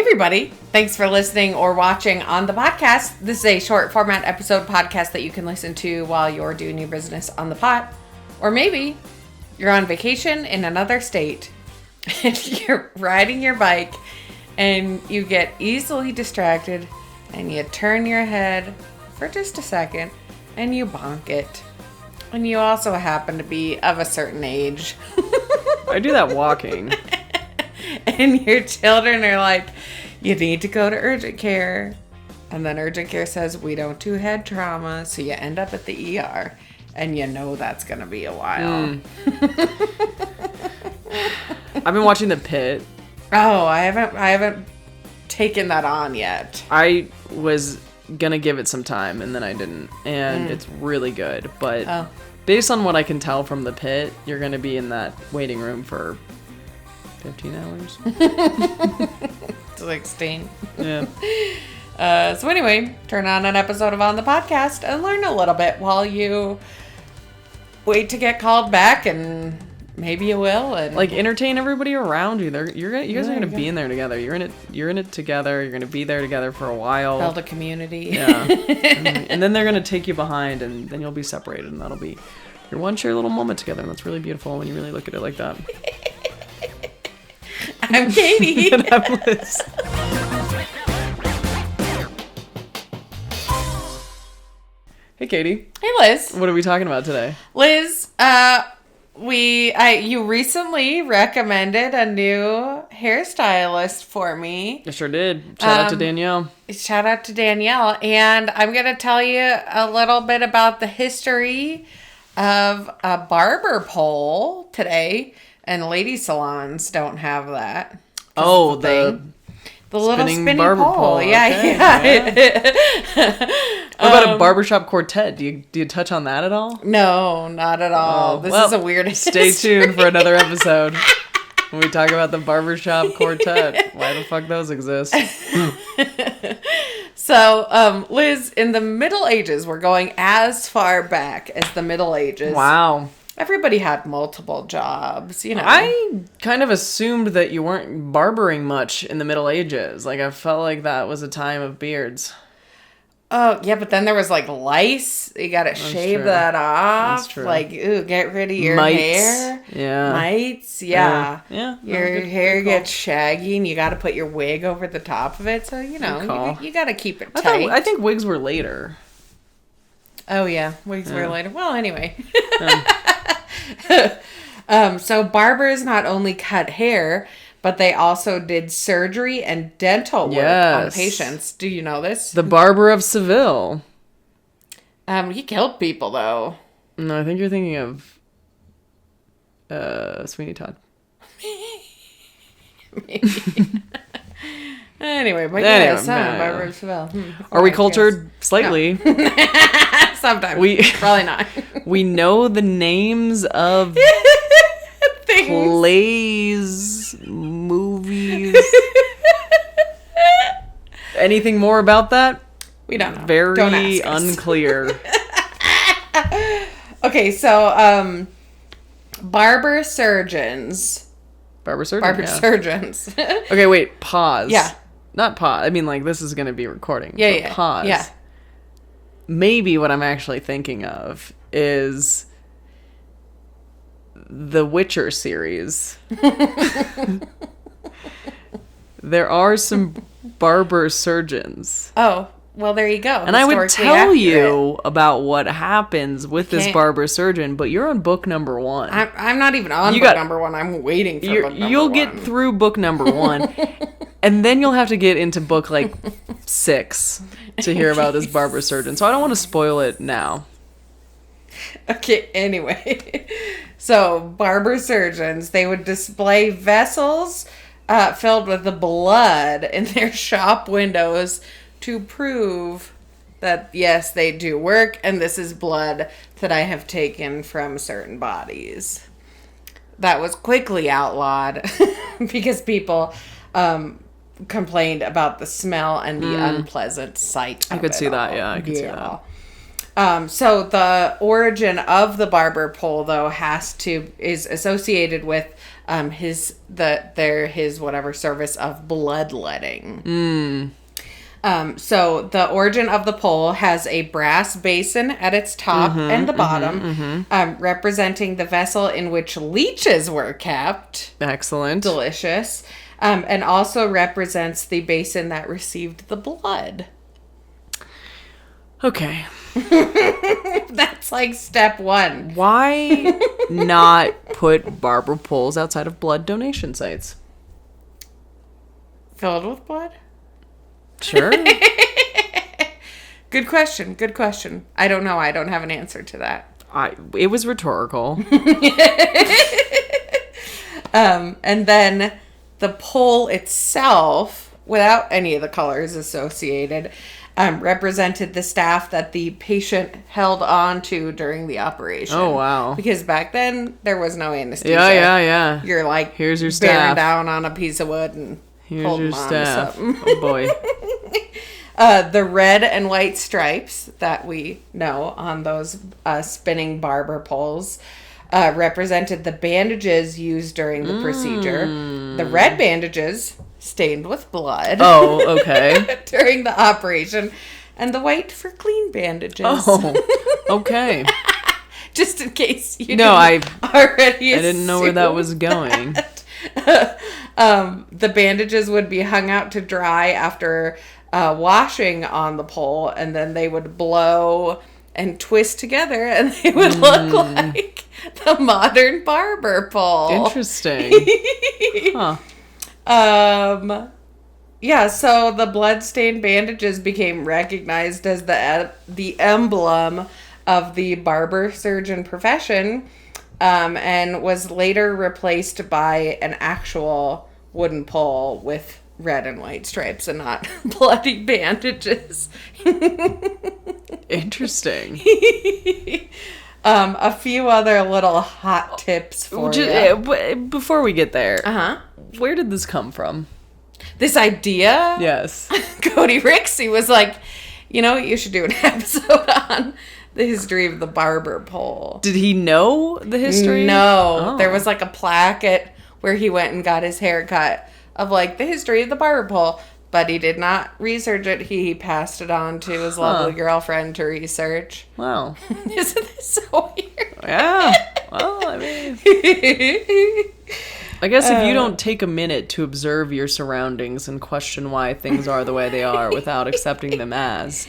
everybody. Thanks for listening or watching on the podcast. This is a short format episode podcast that you can listen to while you're doing your business on the pot. Or maybe you're on vacation in another state and you're riding your bike and you get easily distracted and you turn your head for just a second and you bonk it. And you also happen to be of a certain age. I do that walking. And your children are like, you need to go to urgent care. And then urgent care says, we don't do head trauma. So you end up at the ER. And you know that's going to be a while. I've been watching The Pit. Oh, I haven't taken that on yet. I was going to give it some time and then I didn't. And it's really good. But based on what I can tell from The Pit, you're going to be in that waiting room for 15 hours. 16. Yeah. So anyway, turn on an episode of On the Podcast and learn a little bit while you wait to get called back, and maybe you will. And like, entertain everybody around you. You guys are going to be in there together. You're in it together. You're going to be there together for a while. Build a community. Yeah. And then they're going to take you behind, and then you'll be separated, and that'll be your one share little moment together. And that's really beautiful when you really look at it like that. I'm Katie. And I'm Liz. Hey, Katie. Hey, Liz. What are we talking about today? Liz, you recently recommended a new hairstylist for me. I sure did. Shout out to Danielle. Shout out to Danielle. And I'm going to tell you a little bit about the history of a barber pole today. And lady salons don't have that. Oh, the little spinning barber pole. Yeah, okay. yeah. What about a barbershop quartet? Do you touch on that at all? No, not at all. This is a weird Stay tuned for another episode when we talk about the barbershop quartet. Why the fuck those exist? So, Liz, in the Middle Ages, we're going as far back as the Middle Ages. Wow. Everybody had multiple jobs, you know. I kind of assumed that you weren't barbering much in the Middle Ages. Like, I felt like that was a time of beards. Oh, yeah, but then there was, like, lice. You gotta shave that off. That's true. Like, ooh, get rid of your Mites. hair. Yeah. Mites, yeah. Yeah. Your hair gets shaggy, and you gotta put your wig over the top of it. So, you know, you gotta keep it tight. I think wigs were later. Oh, yeah. Wigs were later. Well, anyway. So barbers not only cut hair, but they also did surgery and dental work on patients. Do you know this? The Barber of Seville. He killed people, though. No, I think you're thinking of Sweeney Todd. Maybe. Anyway, but yes, Barber of Seville. Are we cultured? Slightly. No. Sometimes. Probably not. We know the names of plays, movies. Anything more about that? We don't know. Very unclear. Okay, so barber surgeons. Barber Surgeons. Okay, wait. Pause. Yeah. Not pause. I mean, like, this is going to be recording. Yeah. Pause. Yeah. Maybe what I'm actually thinking of is the Witcher series. There are some barber surgeons. Oh, well, there you go. And I would tell you about what happens with this barber surgeon, but you're on book number 1. I'm not even on book number 1. I'm waiting for book number 1. You'll get through book number 1, and then you'll have to get into book, 6 to hear about this barber surgeon. So I don't want to spoil it now. Okay, anyway. So, barber surgeons, they would display vessels filled with the blood in their shop windows to prove that, yes, they do work, and this is blood that I have taken from certain bodies. That was quickly outlawed because people complained about the smell and the unpleasant sight of I could it see that, all. yeah, I could see that. So the origin of the barber pole, though, is associated with his whatever service of bloodletting. So the origin of the pole has a brass basin at its top and the bottom, representing the vessel in which leeches were kept. Excellent. Delicious. And also represents the basin that received the blood. Okay. That's like step one. Why not put barber poles outside of blood donation sites? Filled with blood? Sure. Good question. Good question. I don't know. I don't have an answer to that. It was rhetorical. And then the pole itself, without any of the colors associated, represented the staff that the patient held on to during the operation. Oh, wow. Because back then, there was no anesthesia. Yeah. You're like, here's your bearing staff down on a piece of wood and here's holding your on staff. to something. Oh, boy. The red and white stripes that we know on those spinning barber poles represented the bandages used during the procedure. The red bandages stained with blood. Oh, okay. During the operation. And the white for clean bandages. Oh, okay. Just in case you I already didn't know where that was going. The bandages would be hung out to dry after washing on the pole, and then they would blow and twist together, and they would look like the modern barber pole. Interesting. Huh. Yeah, so the blood-stained bandages became recognized as the emblem of the barber surgeon profession, and was later replaced by an actual wooden pole with red and white stripes and not bloody bandages. Interesting. A few other little hot tips for you. Before we get there, Uh-huh. where did this come from? This idea? Yes. Cody Rixey was like, you know what, you should do an episode on the history of the barber pole. Did he know the history? No. Oh. There was like a plaque at where he went and got his hair cut of like the history of the barber pole. But he did not research it. He passed it on to his lovely girlfriend to research. Wow. Isn't this so weird? Yeah. Well, I mean, I guess if you don't take a minute to observe your surroundings and question why things are the way they are without accepting them as,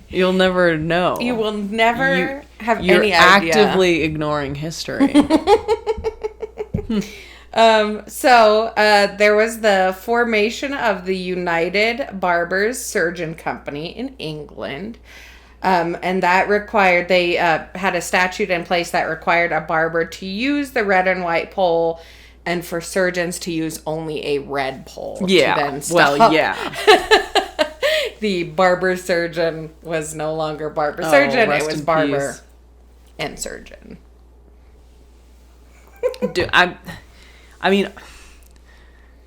you'll never know. You will never have you're any idea. You're actively ignoring history. So there was the formation of the United Barbers Surgeon Company in England. And that required, they had a statute in place that required a barber to use the red and white pole and for surgeons to use only a red pole. Yeah. To then well, yeah. The barber surgeon was no longer barber surgeon. It was barber peace. And surgeon. Dude, I mean,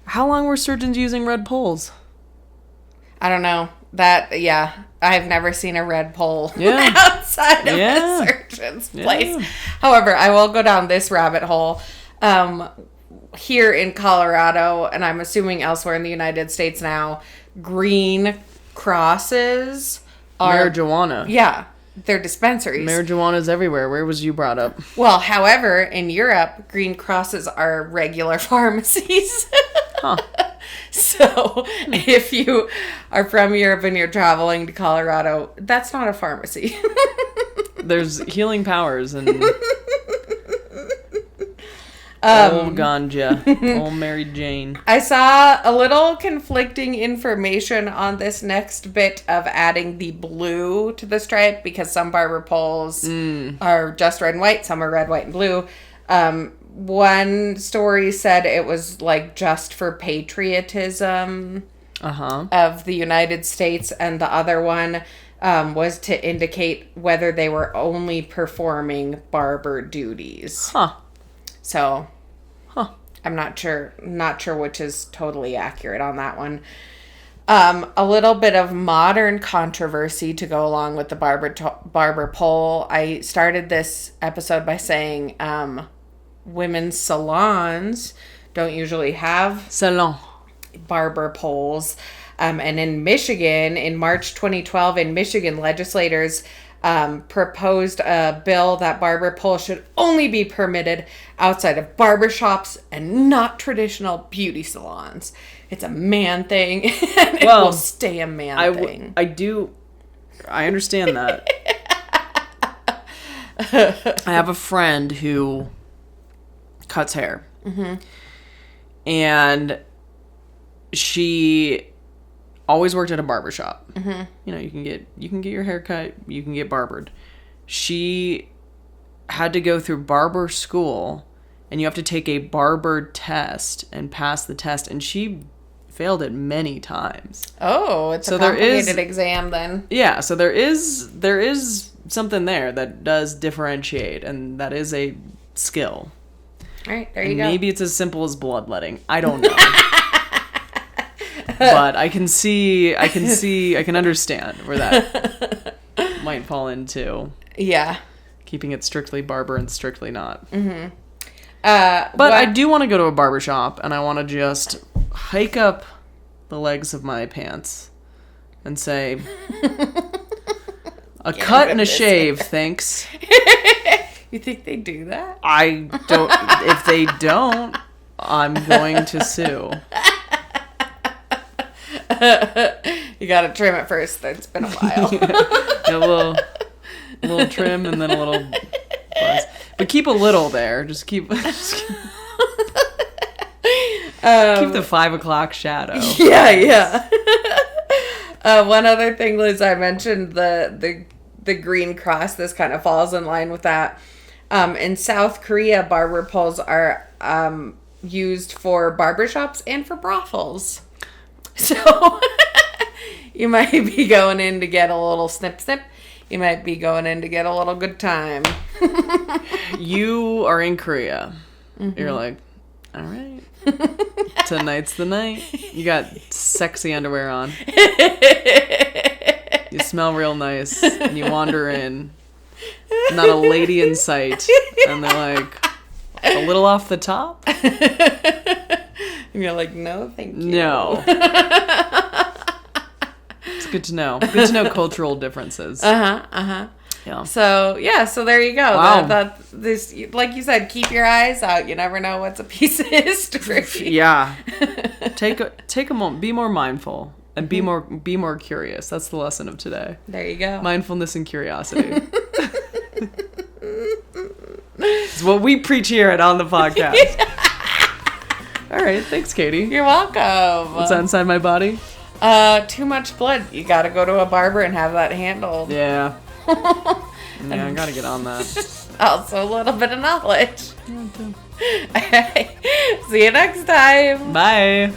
how long were surgeons using red poles? I don't know. I've never seen a red pole outside of a surgeon's place. However, I will go down this rabbit hole. Here in Colorado, and I'm assuming elsewhere in the United States now, green crosses are... Marijuana. Yeah. They're dispensaries. Marijuana's everywhere. Where was you brought up? Well, however, in Europe, green crosses are regular pharmacies. Huh. So, if you are from Europe and you're traveling to Colorado, that's not a pharmacy. There's healing powers and old ganja, old Mary Jane. I saw a little conflicting information on this next bit of adding the blue to the stripe because some barber poles are just red and white, some are red, white, and blue. One story said it was like just for patriotism of the United States, and the other one was to indicate whether they were only performing barber duties. Huh. So, I'm not sure which is totally accurate on that one. A little bit of modern controversy to go along with the barber pole. I started this episode by saying women's salons don't usually have barber poles. And in Michigan, in March 2012, in Michigan, legislators proposed a bill that barber poles should only be permitted outside of barbershops and not traditional beauty salons. It's a man thing, and it will stay a man thing. I understand that. I have a friend who cuts hair. Mm-hmm. And she always worked at a barbershop. Mm-hmm. You know, you can get your hair cut, you can get barbered. She had to go through barber school, and you have to take a barber test and pass the test, and she failed it many times. Oh, it's a complicated exam then. Yeah, so there is something there that does differentiate, and that is a skill. All right, there you go. Maybe it's as simple as bloodletting. I don't know. But I can understand where that might fall into. Yeah. Keeping it strictly barber and strictly not. Mm-hmm. But I do want to go to a barbershop, and I want to just hike up the legs of my pants and say, a cut and a shave, thanks. You think they do that? I don't. If they don't, I'm going to sue. You gotta trim it first. It's been a while. Yeah, a little trim and then a little buzz. But keep a little there. Just keep the 5 o'clock shadow. Yeah. One other thing, Liz, I mentioned the green cross. This kind of falls in line with that. In South Korea, barber poles are used for barbershops and for brothels. So you might be going in to get a little snip. You might be going in to get a little good time. You are in Korea. Mm-hmm. You're like, all right. Tonight's the night. You got sexy underwear on. You smell real nice. And you wander in. Not a lady in sight. And they're like, a little off the top? And you're like, no, thank you. No. It's good to know. Good to know cultural differences. Yeah. So there you go. Wow. This, like you said, keep your eyes out. You never know what's a piece of history. Yeah. Take a moment. Be more mindful and be more curious. That's the lesson of today. There you go. Mindfulness and curiosity. It's what we preach here at On the Podcast. All right. Thanks, Katie. You're welcome. What's that inside my body? Too much blood. You got to go to a barber and have that handled. Yeah. Yeah, I gotta get on that. Also, a little bit of knowledge. All right. See you next time. Bye.